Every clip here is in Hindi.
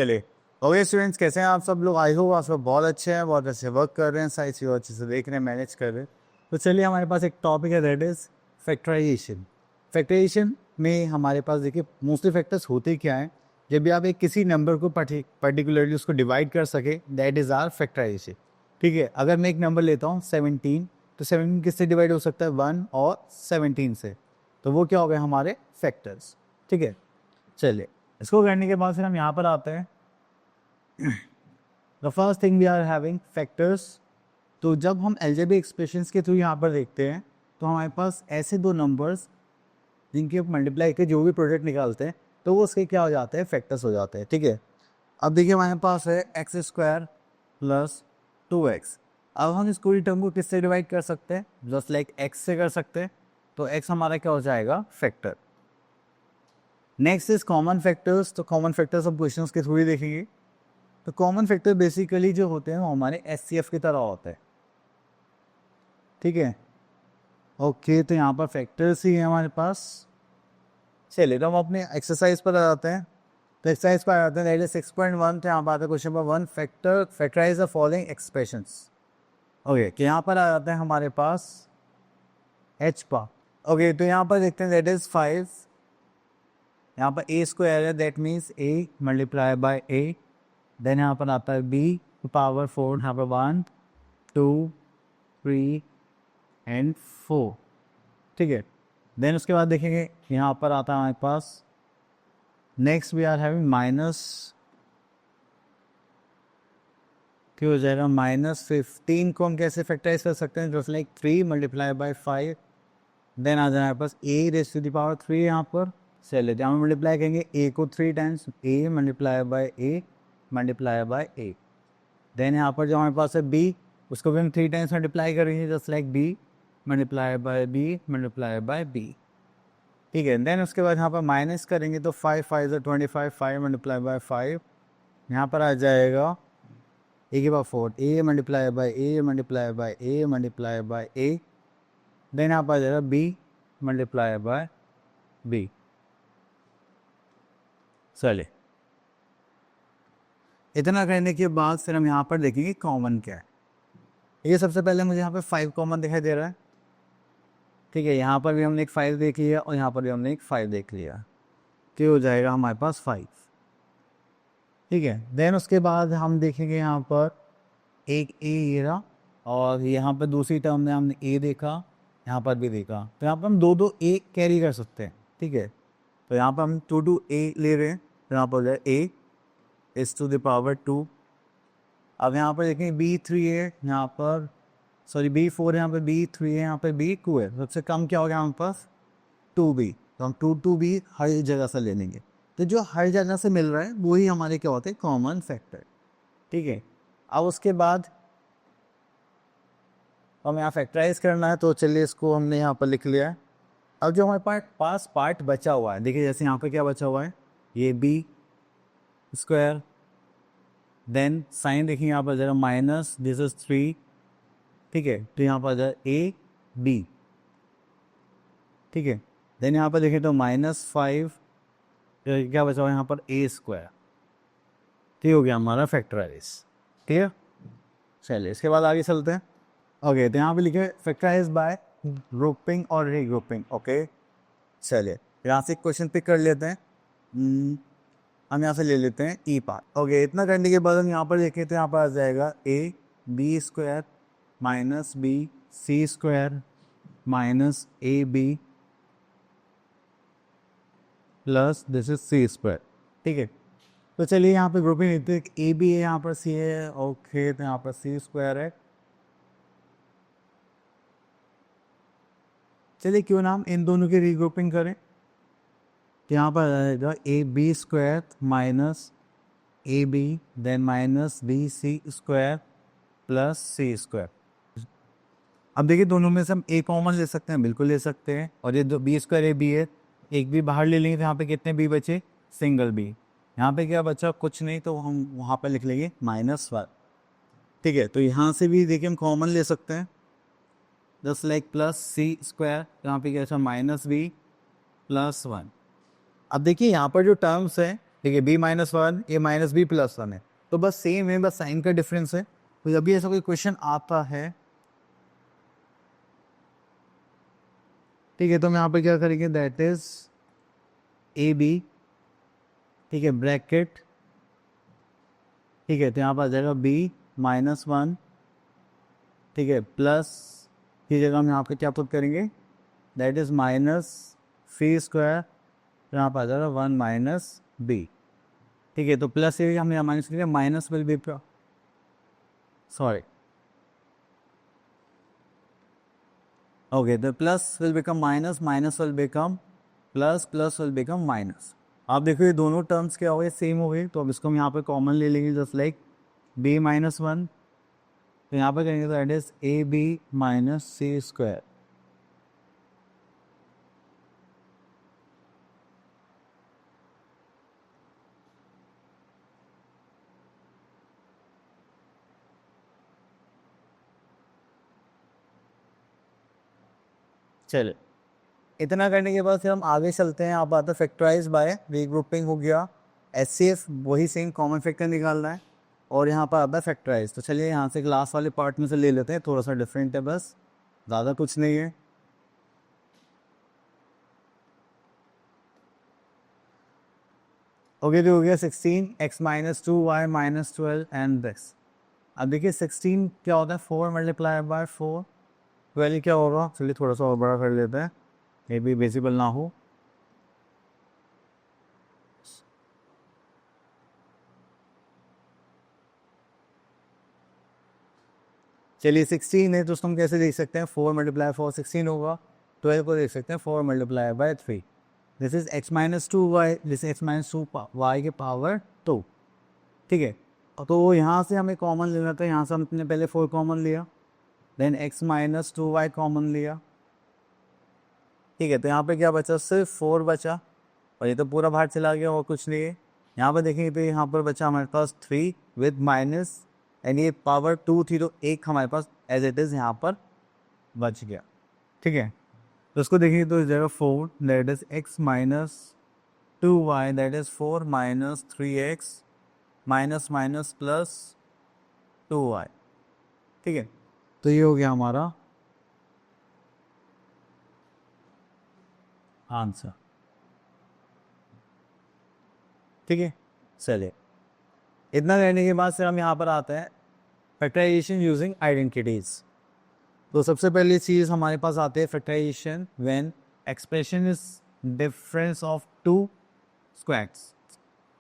चलिए। ओके स्टूडेंट्स, कैसे हैं आप सब लोग? आई होप आप सब बहुत अच्छे हैं, बहुत अच्छे वर्क कर रहे हैं, सारी चीज़ें अच्छे से देख रहे हैं, मैनेज कर रहे हैं। तो चलिए, हमारे पास एक टॉपिक है, दैट इज़ फैक्टराइजेशन। फैक्टराइजेशन में हमारे पास देखिए मोस्टली फैक्टर्स होते क्या हैं। जब भी आप एक किसी नंबर को पर्टिकुलरली उसको डिवाइड कर सके, दैट इज़ आर फैक्टराइजेशन। ठीक है, अगर मैं एक नंबर लेता हूँ 17, तो 17 किससे डिवाइड हो सकता है? 1 और 17 से। तो वो क्या हो गए हमारे फैक्टर्स। ठीक है, चलिए इसको करने के बाद फिर हम यहाँ पर आते हैं। The first thing we are having factors. तो जब हम एलजेब्रिक एक्सप्रेशंस के थ्रू यहाँ पर देखते हैं, तो हमारे पास ऐसे दो नंबर्स जिनके मल्टीप्लाई के जो भी प्रोडक्ट निकालते हैं, तो वो उसके क्या हो जाते हैं? फैक्टर्स हो जाते हैं। ठीक है, अब देखिए हमारे पास है एक्स स्क्वायर प्लस 2x। अब हम इस पूरी टर्म को किससे डिवाइड कर सकते हैं? जस्ट लाइक एक्स से कर सकते हैं। तो एक्स हमारा क्या हो जाएगा? Factor. Next is common factors. तो कॉमन फैक्टर्स हम क्वेश्चंस के थ्रू ही देखेंगे। तो कॉमन फैक्टर बेसिकली जो होते हैं वो हमारे एचसीएफ की तरह होते हैं। ठीक है, ओके, तो यहाँ पर फैक्टर्स ही है हमारे पास। चलिए, तो हम अपने एक्सरसाइज पर आ जाते हैं। तो एक्सरसाइज पर आ जाते हैं, 6.1। तो यहाँ पर आता है question number 1, factorise the following expressions. Okay, तो यहाँ पर आ जाते हैं हमारे पास एच पा। ओके, तो यहाँ पर देखते हैं दैट इज 5। यहाँ पर ए स्क्वायर है, that means a multiply by a. Then यहाँ पर आता है बी पावर 4, यहाँ पर 1 2 3 एंड 4। ठीक है, देन उसके बाद देखेंगे यहाँ पर आता है हमारे पास next we are having minus, क्या हो जाएगा? -15 को हम कैसे फैक्टराइज कर सकते हैं? Just like 3 multiply by 5। Then आ जाए हमारे पास a raise to the power 3। यहाँ पर चलिए जहाँ मल्टीप्लाई करेंगे ए को 3 times, a multiply by a multiply by a. Then यहाँ पर जो हमारे पास है बी, उसको भी हम 3 टाइम्स मल्टीप्लाई करेंगे, just like b multiply by b multiply by b. ठीक है, देन उसके बाद यहाँ पर माइनस करेंगे तो 5 5 जो 25, 5 मल्टीप्लाई बाय 5। यहाँ पर आ जाएगा ए के power 4, a multiply by a multiply by a multiply by a. Then यहाँ पर आ जाएगा बी मल्टीप्लाई बाय बी। चलिए, इतना करने के बाद फिर हम यहाँ पर देखेंगे कॉमन क्या है। ये सबसे पहले मुझे यहाँ पे 5 कॉमन दिखाई दे रहा है। ठीक है, यहाँ पर भी हमने एक 5 देख लिया और यहाँ पर भी हमने एक 5 देख लिया। क्या हो जाएगा हमारे पास? 5। ठीक है, देन उसके बाद हम देखेंगे यहाँ पर एक ए ये रहा, और यहाँ पर दूसरी टर्म में हमने ए देखा, यहाँ पर भी देखा। तो यहाँ पर हम दो दो ए कैरी कर सकते हैं। ठीक है, तो यहाँ पर हम 2 ए ले रहे हैं, तो यहाँ पर हो जाए ए इज टू द पावर 2। अब यहाँ पर देखेंगे B3 है, यहाँ पर सॉरी B4 है, यहाँ पर B3 है, यहाँ पर B2 है। सबसे कम क्या हो गया हमारे पास? 2B। तो हम 2 हर जगह से ले लेंगे। तो जो हर जगह से मिल रहा है वही हमारे क्या होते हैं? Common factor. ठीक है, अब उसके बाद हमें यहाँ फैक्टराइज करना है, तो चलिए इसको हमने यहाँ पर लिख लिया है। अब जो हमारे पास पार्ट बचा हुआ है, देखिए जैसे यहाँ पर क्या बचा हुआ है, ये बी स्क्वायर, देन साइन देखेंगे यहाँ पर जरा माइनस दिस इज 3। ठीक है, तो यहाँ पर जरा ए बी। ठीक है, देन यहाँ पर देखें तो -5, क्या बचा हुआ है यहाँ पर? A square. ठीक हो गया हमारा फैक्टराइज। क्लियर? चलिए इसके बाद आगे चलते हैं। ओके, तो यहाँ पे लिखे फैक्टराइज बाय ग्रुपिंग और रीग्रुपिंग। ओके, चलिए यहाँ से क्वेश्चन पिक कर लेते हैं। हम यहाँ से ले लेते हैं ई पार्ट। ओके, इतना करने के बाद हम यहाँ पर देखें तो यहाँ पर आ जाएगा a B square minus b c square minus a b plus this is c square. ठीक है, तो चलिए यहाँ पे ग्रुपिंग लेते हैं। ए बी है, यहाँ पर सी है। ओके, तो यहाँ पर सी स्क्वायर है। चलिए क्यों ना हम इन दोनों की रीग्रुपिंग करें। तो यहाँ पर आ जाएगा a B square minus a b then minus b c square plus c square. अब देखिए दोनों में से हम ए कॉमन ले सकते हैं, बिल्कुल ले सकते हैं। और ये दो बी स्क्वायर ए बी है, एक भी बाहर ले लेंगे तो यहाँ पे कितने बी बचे? Single b. यहाँ पे क्या बचा? कुछ नहीं, तो हम वहाँ पे लिख लेंगे -1। ठीक है, तो यहाँ से भी देखिए हम कॉमन ले सकते हैं, just like plus c square. यहाँ पे क्या -b +1। अब देखिए यहाँ पर जो टर्म्स है ठीक है, b माइनस वन ए माइनस बी प्लस वन है, तो बस सेम है, बस साइन का डिफरेंस है। तो जब भी ऐसा कोई क्वेश्चन आता है, ठीक है, तो हम यहाँ पे क्या करेंगे, दैट इज ए बी, ठीक है, ब्रैकेट, ठीक है, तो यहाँ पर आ जाएगा b माइनस वन, ठीक है, प्लस की जगह हम यहाँ पे क्या पुट करेंगे, that is minus c square, यहाँ पर आ जाएगा वन माइनस बी, ठीक है, तो प्लस ये हम यहाँ माइनस करेंगे, minus will be, sorry, okay, the plus will become minus, minus will become plus, plus will become minus. आप देखो ये दोनों टर्म्स क्या हो गए, सेम हो गए, तो अब इसको हम यहाँ पे कॉमन ले लेंगे, just like b minus one, तो यहाँ पे करेंगे तो that is a b minus c square. चलिए, इतना करने के बाद फिर हम आगे चलते हैं। आप आता फैक्टराइज बाय रीग्रुपिंग हो गया, एचसीएफ वही सेम कॉमन फैक्टर निकालना है, और यहाँ पर आता है फैक्टराइज। तो चलिए यहाँ से क्लास वाले पार्ट में से ले लेते हैं, थोड़ा सा डिफरेंट है, बस ज़्यादा कुछ नहीं है। ओके, तो हो गया 16 x minus two y minus 12 and this. अब देखिए 16 क्या होता है, 4 मल्टीप्लाई बाय 4, 12 क्या होगा, चलिए थोड़ा सा और बड़ा कर लेते हैं, मे बी विजिबल ना हो। चलिए 16 है तो उसको हम कैसे देख सकते हैं, 4 मल्टीप्लाई 4 16 होगा। 12 को देख सकते हैं 4 multiply by 3, this is x minus two y, this x minus two y के पावर 2, ठीक है। तो यहाँ से हमें कॉमन लेना था, यहाँ से हमने पहले 4 कॉमन लिया, then x minus two y common लिया, ठीक है, तो यहाँ पे क्या बचा, सिर्फ 4 बचा, और ये तो पूरा बाहर चला गया और कुछ नहीं है। यहाँ पर देखेंगे तो यहाँ पर बचा हमारे पास 3 विद माइनस, एंड ये पावर 2 थी तो एक हमारे पास एज इट इज़ यहाँ पर बच गया, ठीक है। तो उसको देखेंगे तो इस जगह 4, that is x minus two y, that is 4 minus 3x minus minus plus 2y, ठीक है। तो ये हो गया हमारा आंसर, ठीक है। चलिए, इतना करने के बाद फिर हम यहाँ पर आते हैं फैक्टराइजेशन यूजिंग आइडेंटिटीज। तो सबसे पहली चीज़ हमारे पास आती है factorisation when expression is difference of two squares.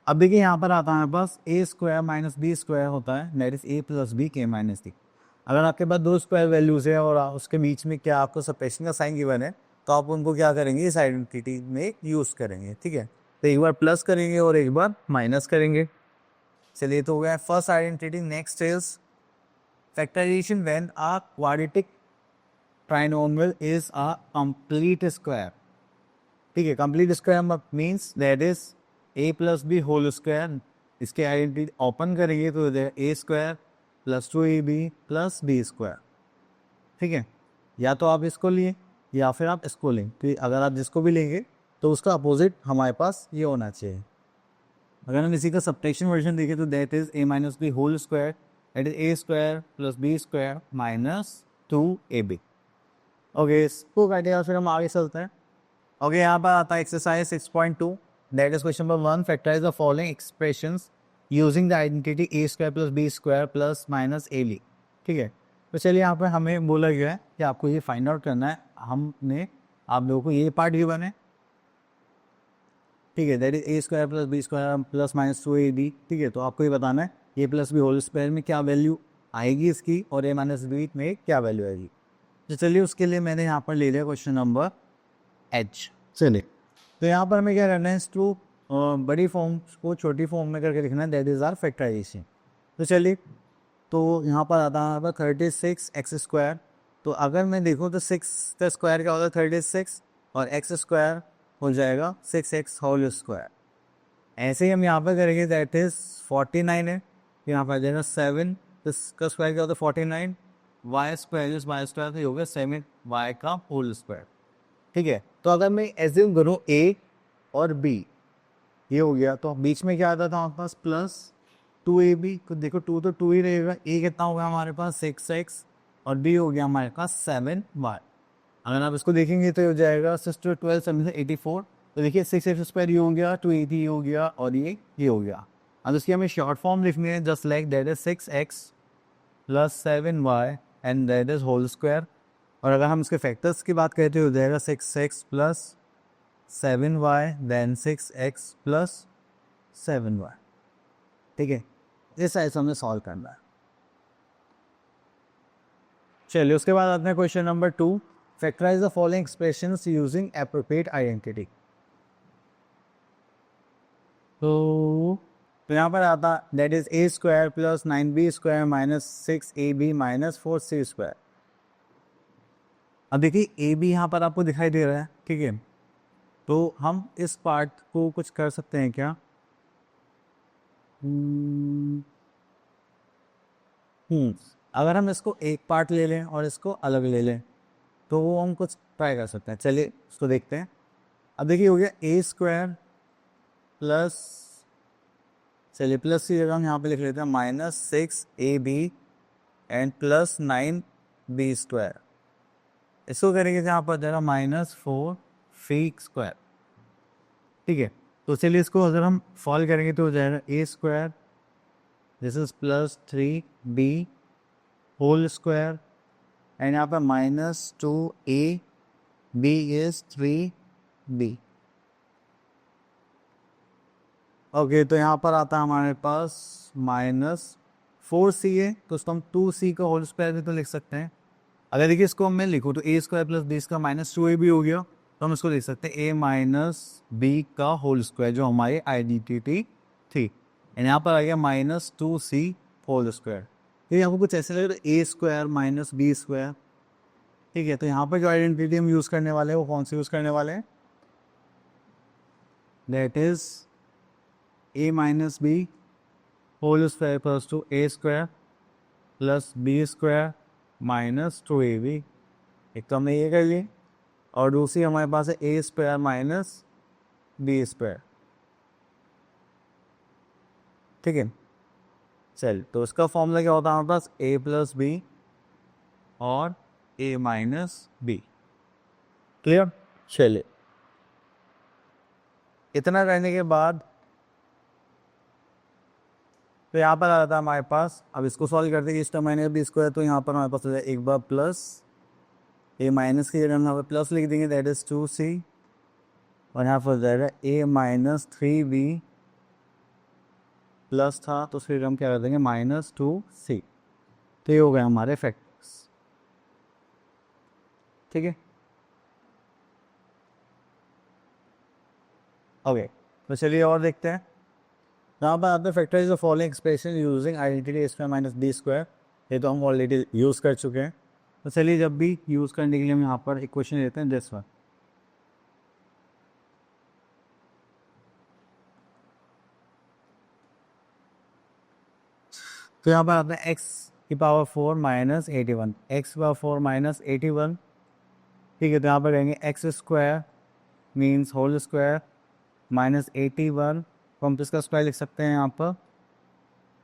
अब देखिए यहाँ पर आता है हमारे पास a square minus b square होता है, that is A plus b के माइनस डी। अगर आपके पास दो स्क्वायर वैल्यूज है और उसके बीच में क्या आपको सब्ट्रैक्शन का साइन गिवन है, तो आप उनको क्या करेंगे, इस आइडेंटिटी में यूज़ करेंगे, ठीक है। तो एक बार प्लस करेंगे और एक बार माइनस करेंगे। चलिए, तो हो गया first identity. Next is factorisation when a quadratic trinomial is a complete square, ठीक है। Complete square means that is A plus B whole square. इसके आइडेंटिटी ओपन करेंगे तो A square plus 2ab plus B square, ठीक है। या तो आप इसको लिए या फिर आप इसको लें, तो अगर आप जिसको भी लेंगे तो उसका अपोजिट हमारे पास ये होना चाहिए। अगर हम इसी का सब्ट्रैक्शन वर्जन देखें तो that is a minus b whole square, that is a square plus B square minus 2ab। Okay, इसको काटिएगा, फिर हम आगे चलते हैं। ओके, यहाँ पर आता है एक्सरसाइज 6.2, दैट इज question number 1, factorise the following expressions using the identity a square plus B square plus minus a b, ठीक है। तो चलिए, यहाँ पर हमें बोला गया है कि आपको ये फाइंड आउट करना है। हमने आप लोगों को ये पार्ट गिवन है, ठीक है, that is a square plus B square plus minus 2ab, ठीक है। तो आपको ये बताना है a plus B whole square में क्या वैल्यू आएगी इसकी, और ए माइनस बी में क्या वैल्यू आएगी। तो चलिए, उसके लिए मैंने यहाँ पर ले लिया क्वेश्चन नंबर एच। चलिए, तो यहाँ पर हमें क्या करना है, इसको बड़ी फॉर्म को छोटी फॉर्म में करके लिखना है, दैट इज आर फैक्टराइजेशन। तो चलिए, तो यहाँ पर आता है 36 एक्स स्क्वायर। तो अगर मैं देखूँ तो 6 का स्क्वायर क्या होता है 36, और एक्स स्क्वायर हो जाएगा 6x होल स्क्वायर। ऐसे ही हम यहाँ पर करेंगे, दैट इज 49 है, यहाँ पर आ जाएगा 7, इसका स्क्वायर क्या होता है 49, y square is y square, तो हो गया 7y का होल स्क्वायर, ठीक है। तो अगर मैं एज्यूम करूँ ए और बी, ये हो गया, तो बीच में क्या आता था हमारे पास प्लस 2ab, तो देखो 2 तो 2 ही रहेगा, ए कितना हो गया हमारे पास 6x और बी हो गया हमारे पास 7y। अगर आप इसको देखेंगे तो हो जाएगा 6 to 12 7 84, तो देखिए 6x² ये हो गया, 280 हो गया और ये हो गया। अब इसकी हमें शॉर्ट फॉर्म लिखनी है, just like that is 6x plus 7y and that is whole square. और अगर हम इसके फैक्टर्स की बात करते हो जाएगा 6x plus 7y then 6x plus 7y। ठीक है, इस साइज हमने सॉल्व करना है। चलिए उसके बाद आते हैं question number 2, factorise the following expressions using appropriate identity. तो यहाँ पर आता that is a square plus 9b² minus 6ab minus 4c²। अब देखिए ए बी यहाँ पर आपको दिखाई दे रहा है, ठीक है, तो हम इस पार्ट को कुछ कर सकते हैं क्या? अगर हम इसको एक पार्ट ले लें और इसको अलग ले लें तो वो हम कुछ ट्राई कर सकते हैं। चलिए इसको देखते हैं। अब देखिए हो गया a² प्लस, चलिए प्लस की जगह हम यहाँ पे लिख लेते हैं -6ab एंड प्लस 9b²। इसको करेंगे यहाँ पर जरा -4c²। ठीक है, तो चलिए इसको अगर हम सॉल्व करेंगे तो हो जाएगा a², this is plus 3b whole square and यहाँ पर -2a, b is 3b। Okay, तो यहाँ पर आता है हमारे पास -4c है, तो उसको हम 2c का होल स्क्वायर भी तो लिख सकते हैं। अगर देखिए इसको मैं लिखूँ तो a² प्लस b का -2ab हो गया, तो हम इसको लिख सकते हैं a माइनस बी का होल स्क्वायर जो हमारी आइडेंटिटी थी, एंड यहाँ पर आ गया -2c होल स्क्वायर। यदि आपको कुछ ऐसे लगे तो a² माइनस b²। ठीक है, तो यहाँ पर जो आइडेंटिटी हम यूज़ करने वाले हैं वो कौन सी यूज़ करने वाले हैं? That is a minus b whole square plus two a² plus b² minus 2ab। एक तो हमने ये कर लिए और दूसरी हमारे पास है a² माइनस b²। ठीक है, चल तो इसका फॉर्मूला क्या होता है हमारे पास? a प्लस बी और a माइनस बी। क्लियर? चलिए इतना करने के बाद तो यहाँ पर आ जाता है हमारे पास, अब इसको सॉल्व करते हैं a माइनस b², तो यहाँ पर हमारे पास हो जाए एक बार प्लस a माइनस की जगह हम यहाँ पर प्लस लिख देंगे, दैट इज 2c, और यहाँ पर हो जाएगा a माइनस 3b प्लस था तो फिर हम क्या कर देंगे -2c। तो ये हो गए हमारे फैक्टर्स। ठीक है, ओके, तो चलिए और देखते हैं। यहाँ पर आते हैं factorise the following expression using identity a² minus b²। ये तो हम ऑलरेडी यूज़ कर चुके हैं, तो चलिए जब भी यूज़ करने के लिए हम यहाँ पर एक क्वेश्चन लेते हैं दिस वन। तो यहाँ पर आता है x की पावर 4 माइनस 81, x की पावर 4 माइनस 81। ठीक है, तो यहाँ पर कहेंगे x² means whole square minus 81 को हम इसका स्क्वायर लिख सकते हैं यहाँ पर,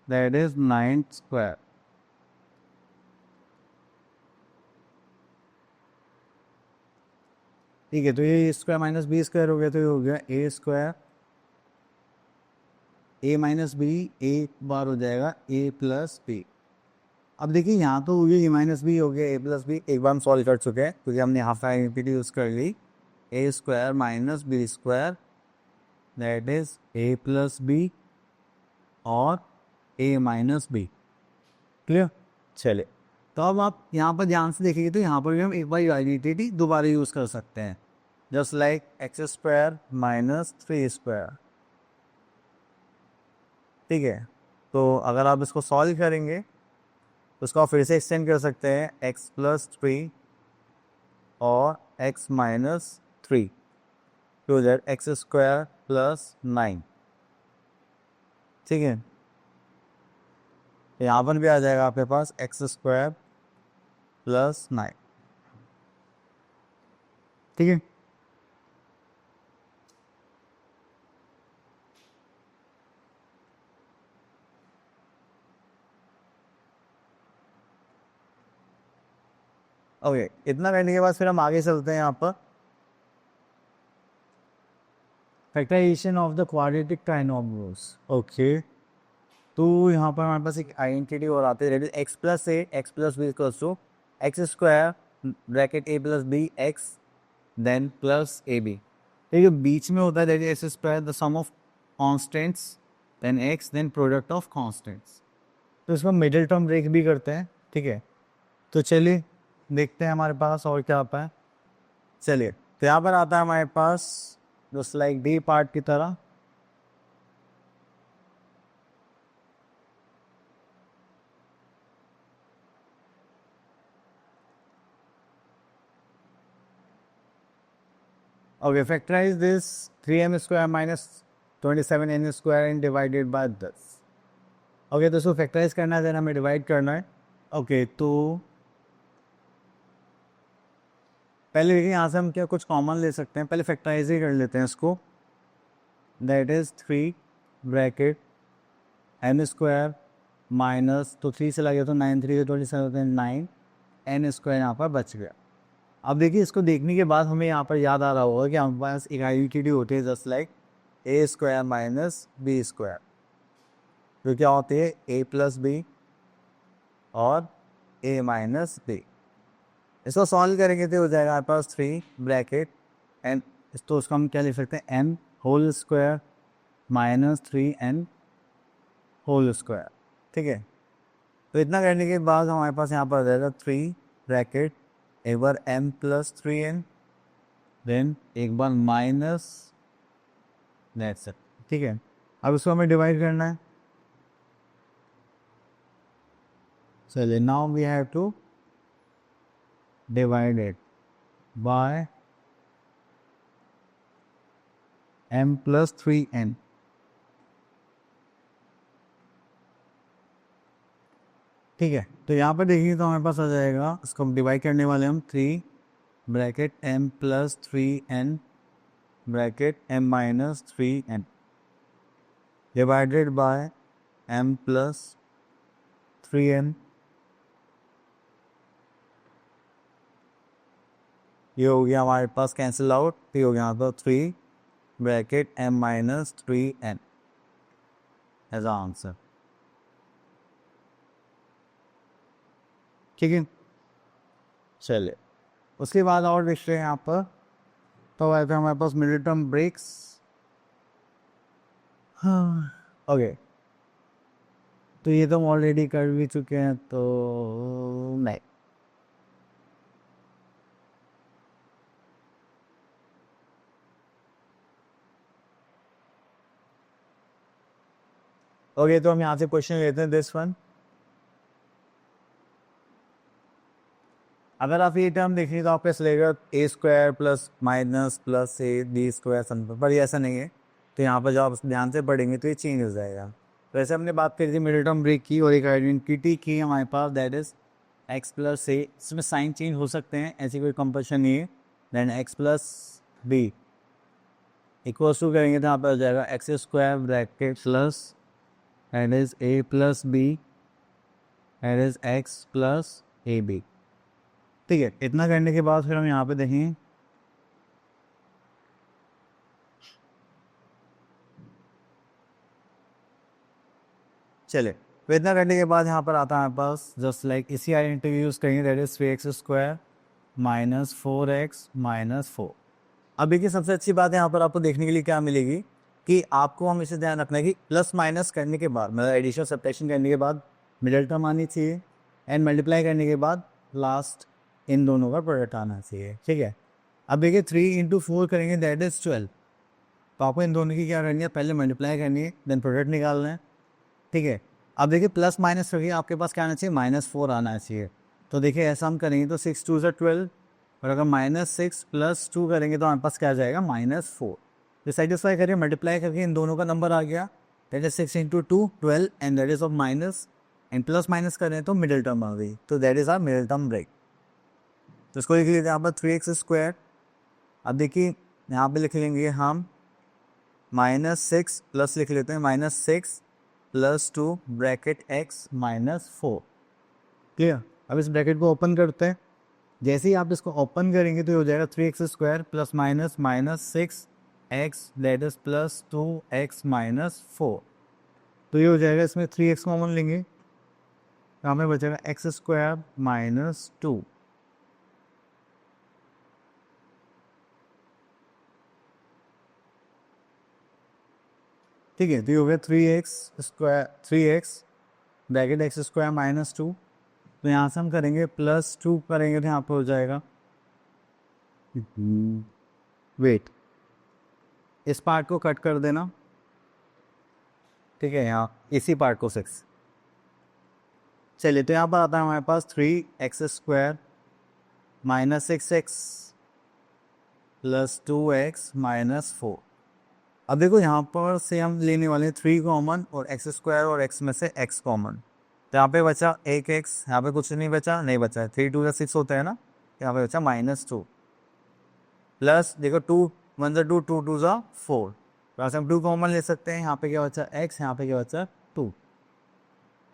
दैट इज 9²। ठीक है, तो ये स्क्वायर माइनस b² हो गया, तो ये हो गया a² a माइनस बी, एक बार हो जाएगा a प्लस बी। अब देखिए यहाँ तो हो गया a माइनस बी हो गया a प्लस बी, एक बार हम सॉल्व कर चुके हैं क्योंकि हमने हाफ आइडेंटिटी यूज़ कर ली, a² minus b² that is a plus b और a माइनस बी। क्लियर? चले, तो अब आप यहाँ पर ध्यान से देखेंगे तो यहाँ पर भी हम एक बार आइडेंटिटी दोबारा यूज़ कर सकते हैं, जस्ट लाइक x² माइनस 3²। ठीक है, तो अगर आप इसको सॉल्व करेंगे तो उसको आप फिर से एक्सटेंड कर सकते हैं x प्लस 3 और x minus 3 to that x² plus 9। ठीक है, यहाँ पर भी आ जाएगा आपके पास x² प्लस 9। ठीक है, ओके, इतना करने के बाद फिर हम आगे चलते हैं यहाँ पर factorisation of the quadratic trinomials. Okay, तो यहाँ पर हमारे पास एक आइडेंटिटी और आती है, x plus a x plus b equals to x square bracket a plus b x then plus A b. ठीक है, बीच में होता है that is x square the sum of constants then x then product of constants. तो इसमें मिडिल टर्म ब्रेक भी करते हैं। ठीक है, तो चलिए देखते हैं हमारे पास और क्या आता है। चलिए, तो यहाँ पर आता है हमारे पास जस्ट लाइक डी पार्ट की तरह। Okay, factorise this 3m square minus 27n square and divided by 10। Okay, तो इसको फैक्टराइज करना है, देन हमें डिवाइड करना है। ओके, तो पहले देखिए यहाँ से हम क्या कुछ कॉमन ले सकते हैं, पहले फैक्टराइज ही कर लेते हैं इसको। That is 3 bracket n square minus, तो 3 से लगे तो 9 3 27 9 एन स्क्वायर यहाँ पर बच गया। अब देखिए, इसको देखने के बाद हमें यहाँ पर याद आ रहा होगा कि हमारे पास एक आइडेंटिटी होती है just like a square minus b square, जो क्या होती है ए प्लस बी और ए माइनस बी। इसको सॉल्व करेंगे तो हो जाएगा हमारे पास 3 ब्रैकेट एन, तो उसको हम क्या लिख सकते हैं n whole square minus 3n whole square. ठीक है, तो इतना करने के बाद हमारे पास यहाँ पर आ जाएगा 3 ब्रैकेट एक बार m प्लस 3n देन एक बार माइनस दैट्स इट। ठीक है, अब इसको हमें डिवाइड करना है। चलिए, now we have to divide it by m plus 3n। ठीक है, तो यहाँ पर देखिए तो हमारे पास आ जाएगा, इसको हम डिवाइड करने वाले हम 3 bracket m plus 3n bracket m minus 3n divided by m plus 3n। ये हो गया हमारे पास कैंसिल आउट, ये हो गया यहाँ पर 3 bracket m minus 3n as answer. ठीक है, चलिए उसके बाद और देखते हैं यहाँ पर, तो आए थे हमारे पास मिडिल टर्म ब्रेक्स। हाँ, ओके, तो ये तो हम ऑलरेडी कर भी चुके हैं, तो नहीं। ओके, तो हम यहाँ से क्वेश्चन लेते हैं दिस वन। अगर आप ये टर्म देखें तो आपका लगेगा A square plus minus plus A B square something, पर ये ऐसा नहीं है। तो यहाँ पर जब आप ध्यान से पढ़ेंगे तो ये चेंज हो जाएगा। तो ऐसे हमने बात करी थी मिडिल टर्म ब्रेक की, और एक आइडेंटिटी की हमारे पास दैट इज एक्स प्लस ए। इसमें साइन चेंज हो सकते हैं, ऐसी कोई कंपल्शन नहीं है। Then x plus b equals to करेंगे तो यहाँ पर हो जाएगा x square bracket plus that is A plus b that is x plus A b. ठीक है, इतना करने के बाद फिर हम यहाँ पे देखें, चले तो इतना करने के बाद यहाँ पर आता है हमारे पास जस्ट लाइक इसी आइडेंटिटी यूज़ करेंगे that is 3x square minus 4x minus 4। अब देखिए, सबसे अच्छी बात है यहाँ पर आपको देखने के लिए क्या मिलेगी कि आपको हमेशा ध्यान रखना है कि प्लस माइनस करने के बाद, मतलब एडिशन सब्ट्रैक्शन करने के बाद मिडिल टर्म आनी चाहिए, एंड मल्टीप्लाई करने के बाद लास्ट इन दोनों का प्रोडक्ट आना चाहिए। ठीक है, अब देखिए 3 इंटू 4 करेंगे दैट इज 12। तो आपको इन दोनों की क्या करनी है, पहले मल्टीप्लाई करनी है देन प्रोडक्ट निकालना है। ठीक है, अब देखिए प्लस माइनस रखिए, आपके पास क्या आना चाहिए, -4 आना चाहिए। तो देखिए ऐसा हम करेंगे तो 6 2 ज़ा 12, और अगर -6 प्लस 2 करेंगे तो हमारे पास क्या आ जाएगा -4। तो सेटिस्फाई करिए, मल्टीप्लाई करके इन दोनों का नंबर आ गया that is 6 into 2 12 and that is of minus, and plus minus करें तो मिडिल टर्म आ गई, तो that is our middle term break. तो इसको लिख लेते हैं यहाँ पर 3x स्क्वायर। अब देखिए यहाँ पे लिख लेंगे हम -6 प्लस लिख लेते हैं -6 प्लस 2 ब्रैकेट x -4। क्लियर, अब इस ब्रैकेट को ओपन करते हैं जैसे ही आप इसको ओपन करेंगे तो ये हो जाएगा 3x² plus minus minus 6x that is plus 2x minus 4। तो ये हो जाएगा, इसमें 3x कॉमन लेंगे तो हमें बचेगा x² माइनस 2। ठीक है, तो ये हो गया 3x ब्रैकेट x² माइनस 2। तो यहाँ से हम करेंगे +2 करेंगे तो यहाँ पे हो जाएगा, वेट, इस पार्ट को कट कर देना। ठीक है, यहाँ इसी पार्ट को 6। चलिए, तो यहाँ पर आता है हमारे पास 3x² minus 6x plus 2x minus 4। अब देखो यहाँ पर से हम लेने वाले हैं 3 कॉमन और x² और x में से x कॉमन। तो यहाँ पे बचा एक x, यहाँ पे कुछ नहीं बचा, नहीं बचा है, 3 2 या 6 होता है ना, यहाँ पे बचा -2 प्लस देखो 2 1 ज़ा 2 2 2 ज़ा 4। तो हम 2 कॉमन ले सकते हैं। यहाँ पे क्या बचा x, यहाँ पे क्या बचा 2।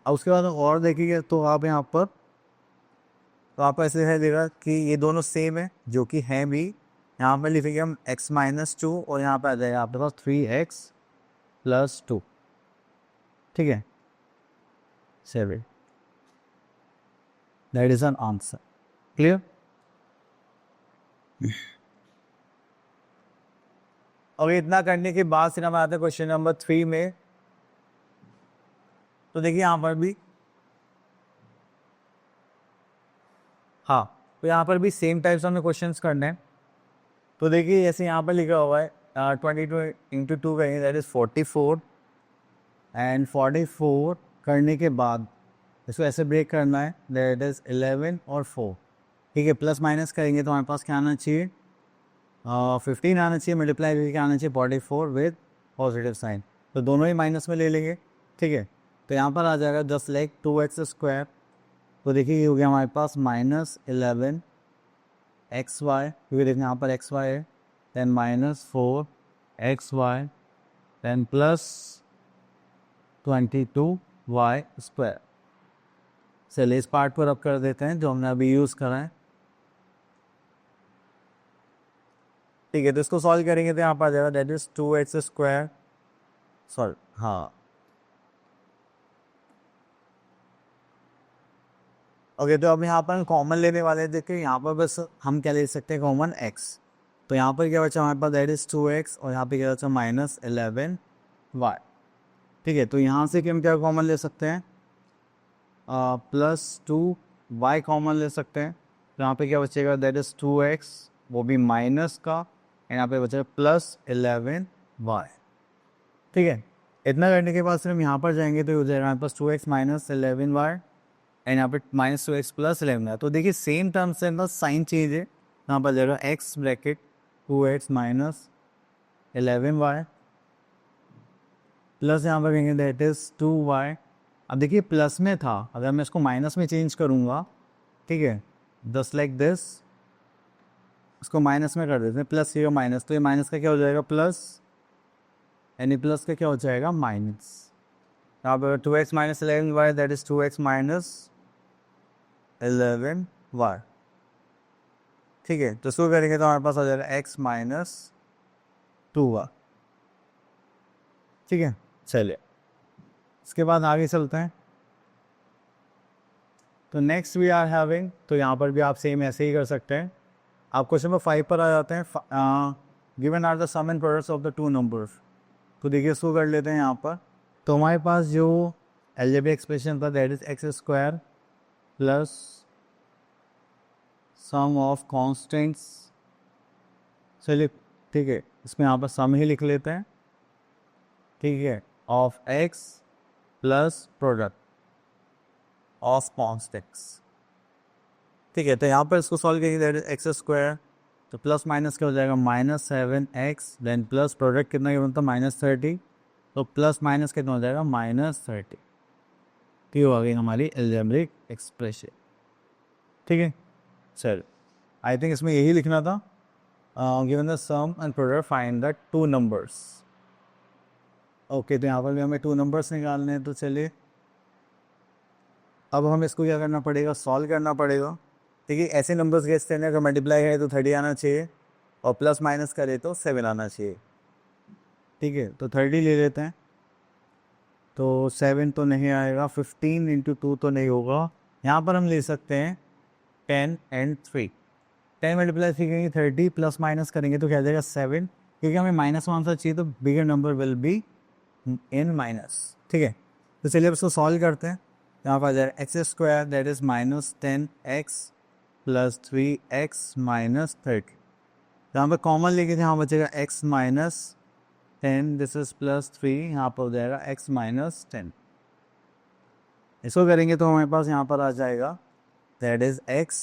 अब उसके बाद और देखिए तो आप यहाँ पर, तो आप ऐसे है देगा कि ये दोनों सेम है, जो कि है भी। यहाँ पर लिखेंगे हम x माइनस 2 और यहाँ पे आ जाएगा आपके पास 3x प्लस 2। ठीक है, 7, that is an answer. Clear? और इतना करने के बाद फिर हम आते हैं क्वेश्चन नंबर 3 में। तो देखिए यहाँ पर भी, हाँ, तो यहाँ पर भी सेम टाइप से हमें क्वेश्चंस करने हैं। तो देखिए जैसे यहाँ पर लिखा हुआ है 22 इंटू 2 करेंगे दैट इज 44 एंड 44 करने के बाद इसको ऐसे ब्रेक करना है दैट इज 11 और 4। ठीक है, प्लस माइनस करेंगे तो हमारे पास क्या आना चाहिए, 15 आना चाहिए, मल्टीप्लाई करके आना चाहिए 44 विद पॉजिटिव साइन। तो दोनों ही माइनस में ले लेंगे। ठीक है, तो यहाँ पर आ जाएगा 10 लाइक 2x²। तो देखिए ये हो गया हमारे पास -11 xy, क्योंकि देखिए यहाँ पर xy है, देन -4 xy, देन +22y²। चलिए इस पार्ट पर अब कर देते हैं जो हमने अभी यूज़ करा है। ठीक है, तो इसको सॉल्व करेंगे तो यहाँ पर आ जाएगा दैट इज 2x², सॉरी हाँ, ओके। तो अब यहाँ पर कॉमन लेने वाले हैं। देखिए यहाँ पर बस हम क्या ले सकते हैं, कॉमन x। तो यहाँ पर क्या बचा हमारे पास दैट इज 2x और यहाँ पे क्या बचा -11y। ठीक है, तो यहाँ से कि हम क्या कॉमन ले सकते हैं, +2y कॉमन ले सकते हैं। तो यहाँ पे क्या बचेगा दैट इज 2x, वो भी माइनस का, एंड यहाँ पे बचेगा +11y। ठीक है, इतना करने के बाद फिर हम यहाँ पर जाएंगे तो हो जाएगा हमारे पास 2x माइनस 11y एंड यहाँ पे -2x प्लस 11 है। तो देखिए सेम टर्म्स से इनका साइन चेंज है। यहाँ पर जाएगा x bracket 2x minus 11y plus यहाँ पर कहेंगे दैट इज 2y। अब देखिए प्लस में था, अगर मैं इसको माइनस में चेंज करूँगा, ठीक है, जस्ट लाइक दिस, इसको माइनस में कर देते हैं, प्लस ये माइनस, तो ये माइनस का क्या हो जाएगा प्लस, यानी प्लस का क्या हो जाएगा माइनस। अब 2x minus 11y that is 2x minus 11y। ठीक है, तो इसको करेंगे तो हमारे पास आ जाएगा x माइनस 2y। ठीक है, चलिए इसके बाद आगे चलते हैं। तो नेक्स्ट वी आर हैविंग, तो यहाँ पर भी आप सेम ऐसे ही कर सकते हैं। आप क्वेश्चन नंबर 5 पर आ जाते हैं। Given are the sum and products of the two numbers. तो देखिए इसको कर लेते हैं यहाँ पर। तो हमारे पास जो अलजेब्रिक एक्सप्रेशन था that is x² plus sum of constants. चलिए ठीक है, इसमें यहाँ पर सम ही लिख लेते हैं। ठीक है, of x plus product of constants. ठीक है, तो यहाँ पर इसको सॉल्व करेंगे दैट इज x², तो प्लस माइनस क्या हो जाएगा -7x, देन प्लस प्रोडक्ट कितना गिवन था -30, तो प्लस माइनस कितना हो जाएगा -30। तो ये हो गई हमारी अलजेब्रिक एक्सप्रेशन। ठीक है सर, आई थिंक इसमें यही लिखना था, given the sum and product find the two numbers. Okay, तो यहाँ पर भी हमें टू नंबर्स निकालने हैं। तो चलिए अब हमें इसको क्या करना पड़ेगा, सॉल्व करना पड़ेगा। ठीक है, ऐसे नंबर्स गेस करने अगर मल्टीप्लाई है तो 30 आना चाहिए और प्लस माइनस करे तो 7 आना चाहिए। ठीक है, तो 30 ले लेते हैं, तो 7 तो नहीं आएगा, 15 इंटू 2 तो नहीं होगा। यहाँ पर हम ले सकते हैं 10 एंड 3। 10 मल्टीप्लाई करेंगे 30 प्लस माइनस करेंगे तो क्या आ जाएगा 7, क्योंकि हमें माइनस वन सा चाहिए तो bigger number will be in minus. ठीक है, तो चलिए अब इसको सॉल्व करते हैं। यहाँ पर आ जाएगा x square that is -10x plus 3x minus 30। यहाँ पर कॉमन लेके यहाँ बचेगा x minus 10, this is plus 3, यहाँ पर हो जाएगा x माइनस 10। इसको करेंगे तो हमारे पास यहाँ पर आ जाएगा दैट इज x,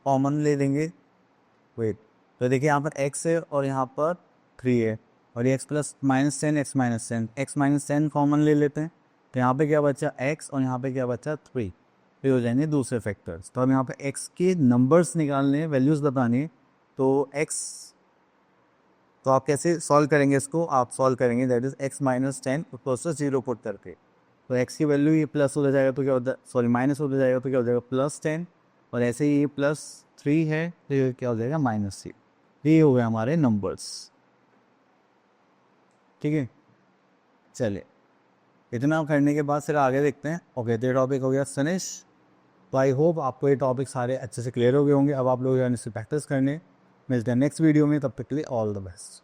कॉमन ले लेंगे, वेट, तो देखिए यहाँ पर x है और यहाँ पर 3 है और ये x plus -10 x minus 10, x minus 10 common ले लेते हैं, तो यहाँ पे क्या बचा x और यहाँ पे क्या बचा 3, ये हो जाएंगे दूसरे फैक्टर्स। तो हम यहाँ पे x के नंबर्स निकालने हैं, वैल्यूज़ बतानी है, तो x, तो आप कैसे सॉल्व करेंगे इसको, आप सॉल्व करेंगे दैट इज x माइनस 10 ऊपर 0 पुट करके, तो x की वैल्यू ये प्लस हो जाएगा तो क्या होता है, सॉरी माइनस हो जाएगा तो क्या हो जाएगा +10, और ऐसे ही ये +3 है तो ये क्या हो जाएगा -3। ये हो गए हमारे नंबर्स। ठीक है, चलिए इतना करने के बाद फिर आगे देखते हैं। ओके, तो ये टॉपिक हो गया फिनिश। तो आई होप आपको ये टॉपिक सारे अच्छे से क्लियर हो गए होंगे। अब आप लोग इससे प्रैक्टिस करने मिलते हैं नेक्स्ट वीडियो में, तब तक के लिए ऑल द बेस्ट।